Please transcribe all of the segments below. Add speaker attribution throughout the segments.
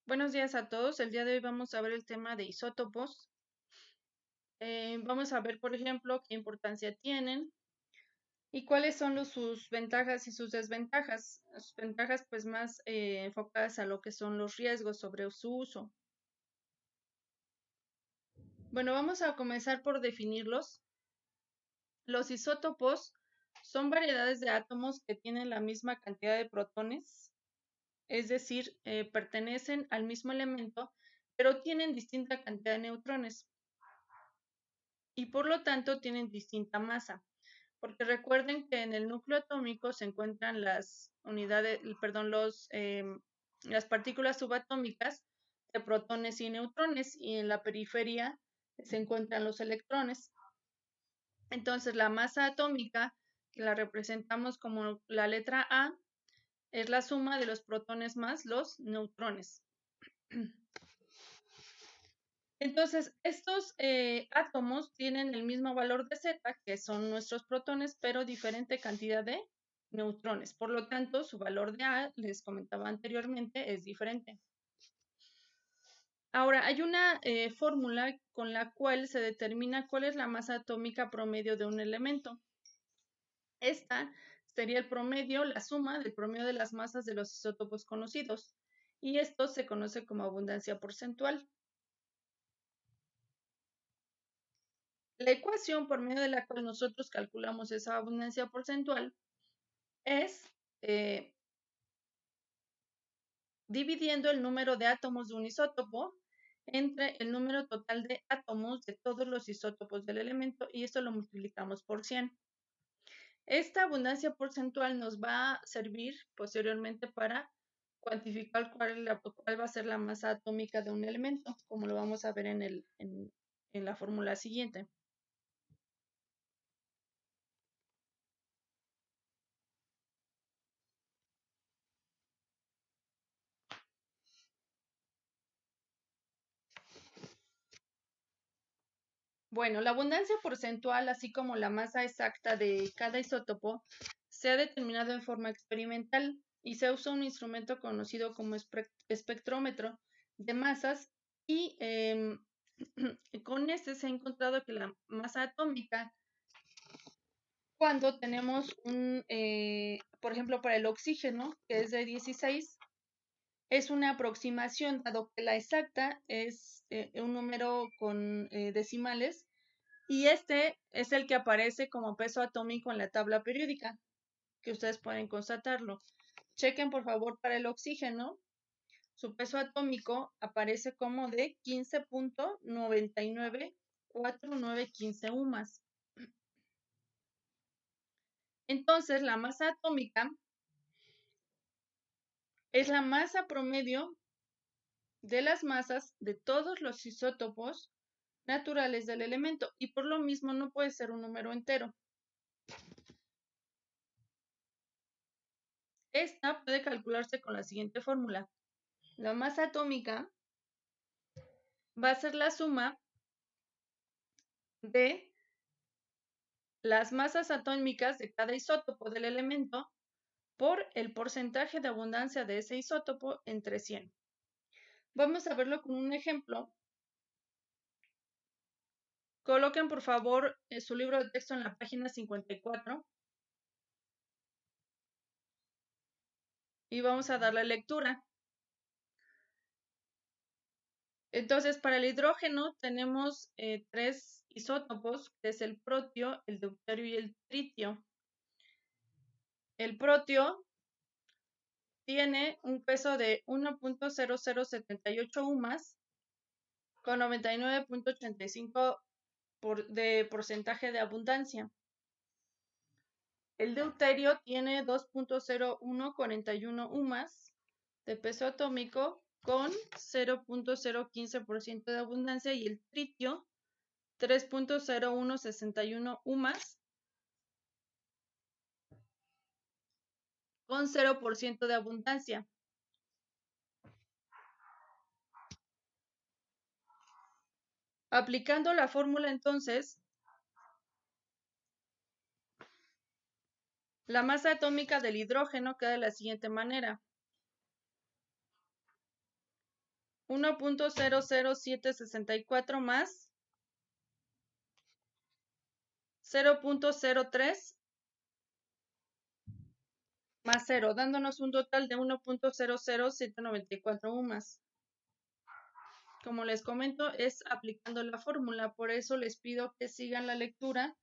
Speaker 1: Buenos días a todos. El día de hoy vamos a ver el tema de isótopos. Vamos a ver, por ejemplo, qué importancia tienen y cuáles son sus ventajas y sus desventajas. Sus ventajas, pues, más enfocadas a lo que son los riesgos sobre su uso. Bueno, vamos a comenzar por definirlos. Los isótopos son variedades de átomos que tienen la misma cantidad de protones, es decir, pertenecen al mismo elemento, pero tienen distinta cantidad de neutrones. Y por lo tanto tienen distinta masa, porque recuerden que en el núcleo atómico se encuentran las unidades, perdón, las partículas subatómicas de protones y neutrones, y en la periferia se encuentran los electrones. Entonces, la masa atómica, que la representamos como la letra A, es la suma de los protones más los neutrones. Entonces, estos átomos tienen el mismo valor de Z, que son nuestros protones, pero diferente cantidad de neutrones. Por lo tanto, su valor de A, les comentaba anteriormente, es diferente. Ahora, hay una fórmula con la cual se determina cuál es la masa atómica promedio de un elemento. Esta sería el promedio, la suma del promedio de las masas de los isótopos conocidos. Y esto se conoce como abundancia porcentual. La ecuación por medio de la cual nosotros calculamos esa abundancia porcentual es dividiendo el número de átomos de un isótopo entre el número total de átomos de todos los isótopos del elemento, y esto lo multiplicamos por 100. Esta abundancia porcentual nos va a servir posteriormente para cuantificar cuál va a ser la masa atómica de un elemento, como lo vamos a ver en la fórmula siguiente. Bueno, la abundancia porcentual, así como la masa exacta de cada isótopo, se ha determinado en forma experimental y se usa un instrumento conocido como espectrómetro de masas, y con este se ha encontrado que la masa atómica, cuando tenemos por ejemplo, para el oxígeno, que es de 16, es una aproximación, dado que la exacta es un número con decimales, y este es el que aparece como peso atómico en la tabla periódica, que ustedes pueden constatarlo. Chequen, por favor, para el oxígeno. Su peso atómico aparece como de 15.994915 UMAS. Entonces, la masa atómica es la masa promedio de las masas de todos los isótopos naturales del elemento, y por lo mismo no puede ser un número entero. Esta puede calcularse con la siguiente fórmula. La masa atómica va a ser la suma de las masas atómicas de cada isótopo del elemento por el porcentaje de abundancia de ese isótopo entre 100. Vamos a verlo con un ejemplo. Coloquen, por favor, su libro de texto en la página 54 y vamos a darle lectura. Entonces, para el hidrógeno tenemos 3 isótopos, que es el protio, el deuterio y el tritio. El protio tiene un peso de 1.0078 UMAS con 99.85 de porcentaje de abundancia. El deuterio tiene 2.0141 UMAS de peso atómico con 0.015% de abundancia, y el tritio 3.0161 UMAS con 0% de abundancia. Aplicando la fórmula, entonces, la masa atómica del hidrógeno queda de la siguiente manera. 1.00764 más 0.03 más 0, dándonos un total de 1.00794 UMAS. Como les comento, es aplicando la fórmula, por eso les pido que sigan la lectura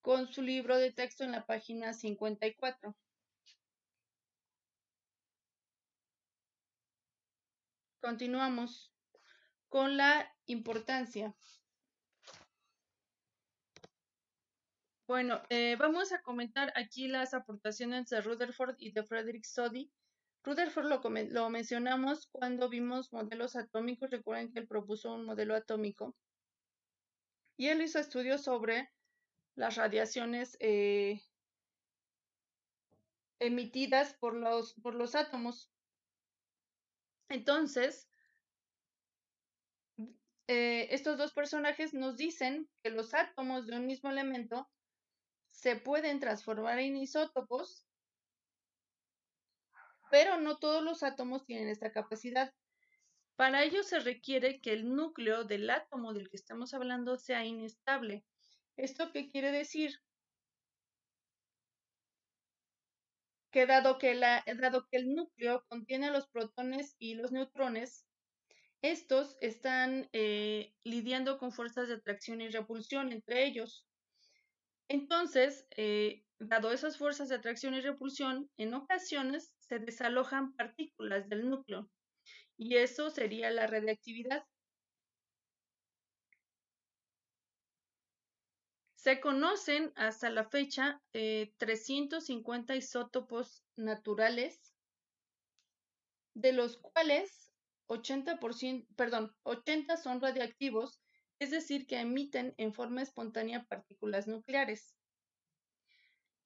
Speaker 1: con su libro de texto en la página 54. Continuamos con la importancia. Bueno, vamos a comentar aquí las aportaciones de Rutherford y de Frederick Soddy. Rutherford lo mencionamos cuando vimos modelos atómicos. Recuerden que él propuso un modelo atómico. Y él hizo estudios sobre las radiaciones emitidas por los átomos. Entonces, estos dos personajes nos dicen que los átomos de un mismo elemento se pueden transformar en isótopos, pero no todos los átomos tienen esta capacidad. Para ello se requiere que el núcleo del átomo del que estamos hablando sea inestable. ¿Esto qué quiere decir? Que dado que el núcleo contiene los protones y los neutrones, estos están lidiando con fuerzas de atracción y repulsión entre ellos. Entonces, dado esas fuerzas de atracción y repulsión, en ocasiones se desalojan partículas del núcleo y eso sería la radiactividad. Se conocen hasta la fecha 350 isótopos naturales, de los cuales 80 son radiactivos, es decir, que emiten en forma espontánea partículas nucleares.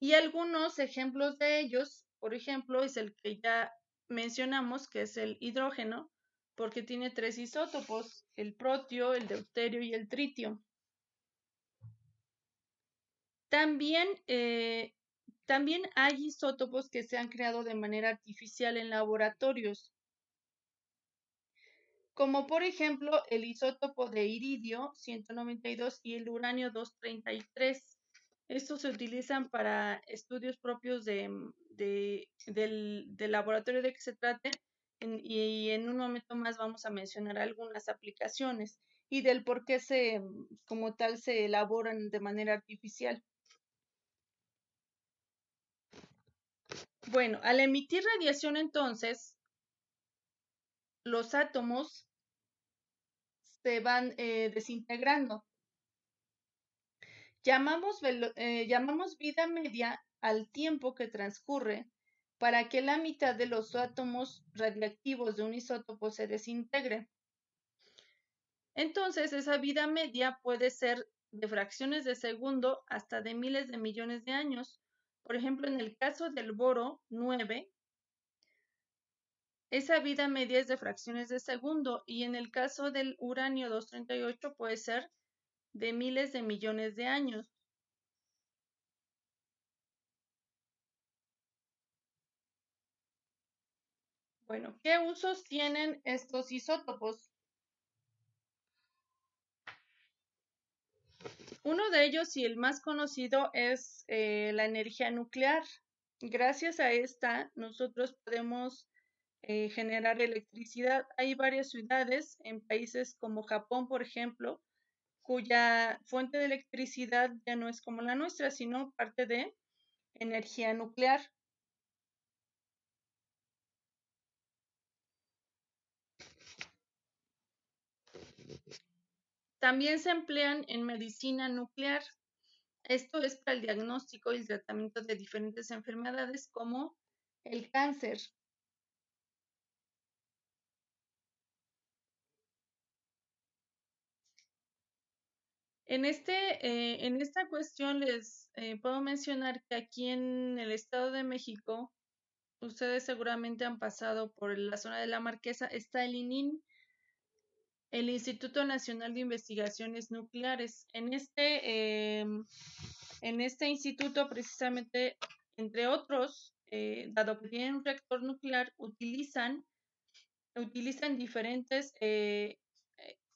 Speaker 1: Y algunos ejemplos de ellos, por ejemplo, es el que ya mencionamos, que es el hidrógeno, porque tiene 3 isótopos, el protio, el deuterio y el tritio. También hay isótopos que se han creado de manera artificial en laboratorios, como por ejemplo el isótopo de iridio 192 y el uranio 233. Estos se utilizan para estudios propios del laboratorio de que se trate, y en un momento más vamos a mencionar algunas aplicaciones y del por qué como tal se elaboran de manera artificial. Bueno, al emitir radiación entonces, los átomos se van desintegrando. Llamamos vida media al tiempo que transcurre para que la mitad de los átomos radiactivos de un isótopo se desintegre. Entonces, esa vida media puede ser de fracciones de segundo hasta de miles de millones de años. Por ejemplo, en el caso del boro 9, esa vida media es de fracciones de segundo, y en el caso del uranio 238 puede ser de miles de millones de años. Bueno, ¿qué usos tienen estos isótopos? Uno de ellos, y el más conocido, es la energía nuclear. Gracias a esta, nosotros podemos generar electricidad. Hay varias ciudades en países como Japón, por ejemplo, cuya fuente de electricidad ya no es como la nuestra, sino parte de energía nuclear. También se emplean en medicina nuclear. Esto es para el diagnóstico y el tratamiento de diferentes enfermedades como el cáncer. En esta cuestión les puedo mencionar que aquí en el Estado de México, ustedes seguramente han pasado por la zona de la Marquesa, está el ININ, el Instituto Nacional de Investigaciones Nucleares. En este instituto, precisamente, entre otros, dado que tienen un reactor nuclear, utilizan utilizan diferentes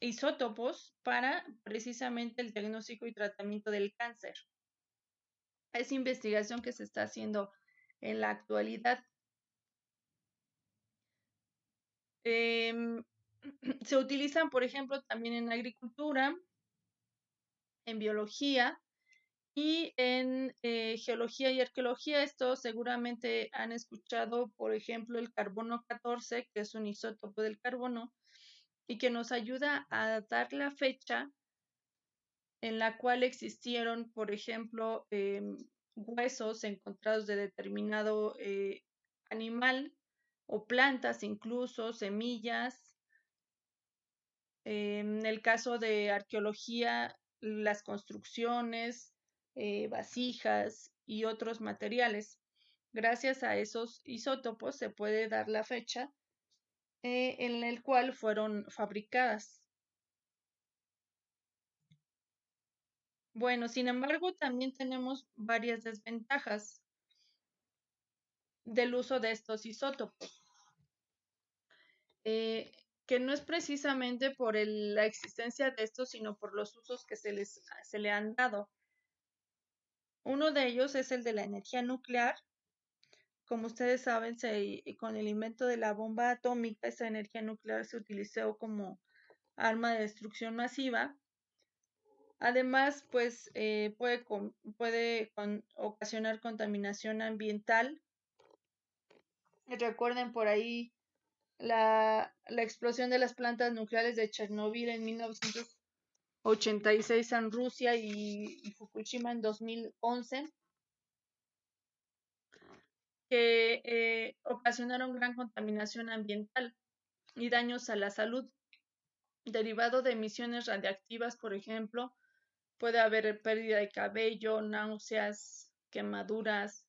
Speaker 1: isótopos para precisamente el diagnóstico y tratamiento del cáncer. Es investigación que se está haciendo en la actualidad. Se utilizan, por ejemplo, también en agricultura, en biología y en geología y arqueología. Esto seguramente han escuchado, por ejemplo, el carbono 14, que es un isótopo del carbono, y que nos ayuda a dar la fecha en la cual existieron, por ejemplo, huesos encontrados de determinado animal o plantas, incluso semillas. En el caso de arqueología, las construcciones, vasijas y otros materiales. Gracias a esos isótopos se puede dar la fecha en el cual fueron fabricadas. Bueno, sin embargo, también tenemos varias desventajas del uso de estos isótopos, eh, que no es precisamente por la existencia de estos, sino por los usos que se le han dado. Uno de ellos es el de la energía nuclear. Como ustedes saben, con el invento de la bomba atómica, esa energía nuclear se utilizó como arma de destrucción masiva. Además, pues puede ocasionar contaminación ambiental. Recuerden por ahí la explosión de las plantas nucleares de Chernobyl en 1986 en Rusia y Fukushima en 2011, que ocasionaron gran contaminación ambiental y daños a la salud. Derivado de emisiones radiactivas, por ejemplo, puede haber pérdida de cabello, náuseas, quemaduras,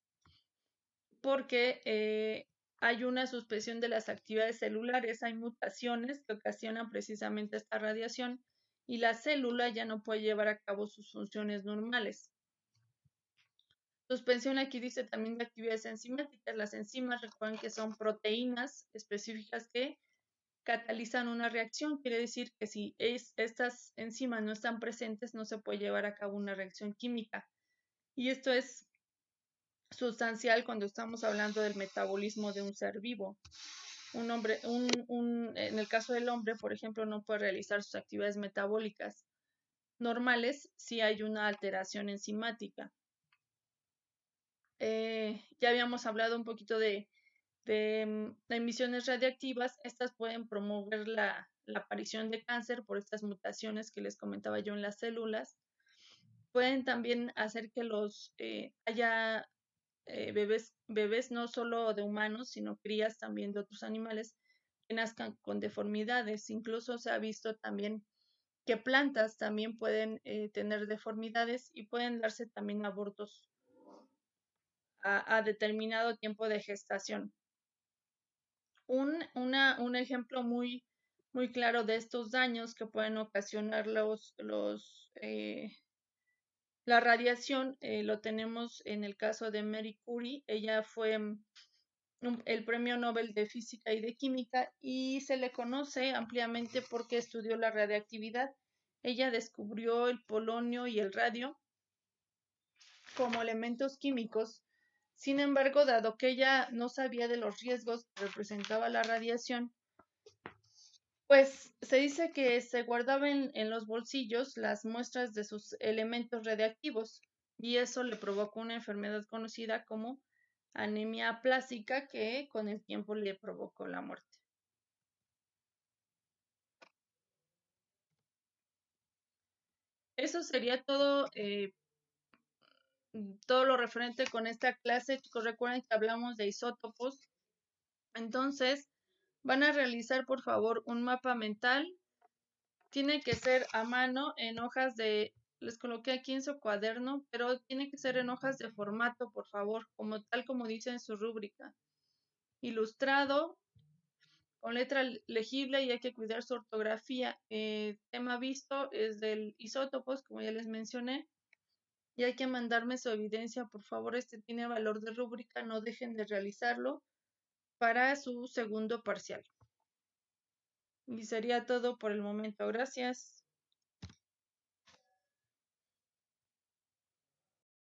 Speaker 1: porque hay una suspensión de las actividades celulares, hay mutaciones que ocasionan precisamente esta radiación y la célula ya no puede llevar a cabo sus funciones normales. Suspensión aquí dice también de actividades enzimáticas. Las enzimas, recuerden que son proteínas específicas que catalizan una reacción. Quiere decir que si estas enzimas no están presentes, no se puede llevar a cabo una reacción química. Y esto es sustancial cuando estamos hablando del metabolismo de un ser vivo. En el caso del hombre, por ejemplo, no puede realizar sus actividades metabólicas normales si hay una alteración enzimática. Ya habíamos hablado un poquito de emisiones radiactivas. Estas pueden promover la aparición de cáncer por estas mutaciones que les comentaba yo en las células. Pueden también hacer que haya bebés no solo de humanos, sino crías también de otros animales que nazcan con deformidades. Incluso se ha visto también que plantas también pueden tener deformidades y pueden darse también abortos a determinado tiempo de gestación. Un ejemplo muy claro de estos daños que pueden ocasionar la radiación lo tenemos en el caso de Marie Curie. Ella fue el Premio Nobel de Física y de Química y se le conoce ampliamente porque estudió la radiactividad. Ella descubrió el polonio y el radio como elementos químicos. Sin embargo, dado que ella no sabía de los riesgos que representaba la radiación, pues se dice que se guardaban en los bolsillos las muestras de sus elementos radiactivos y eso le provocó una enfermedad conocida como anemia aplásica que con el tiempo le provocó la muerte. Eso sería todo lo referente con esta clase. Chicos, recuerden que hablamos de isótopos. Entonces, van a realizar por favor un mapa mental. Tiene que ser a mano en hojas les coloqué aquí en su cuaderno, pero tiene que ser en hojas de formato, por favor, tal como dice en su rúbrica. Ilustrado, con letra legible y hay que cuidar su ortografía. Tema visto es del isótopos, como ya les mencioné, y hay que mandarme su evidencia, por favor. Este tiene valor de rúbrica, no dejen de realizarlo para su segundo parcial. Y sería todo por el momento. Gracias.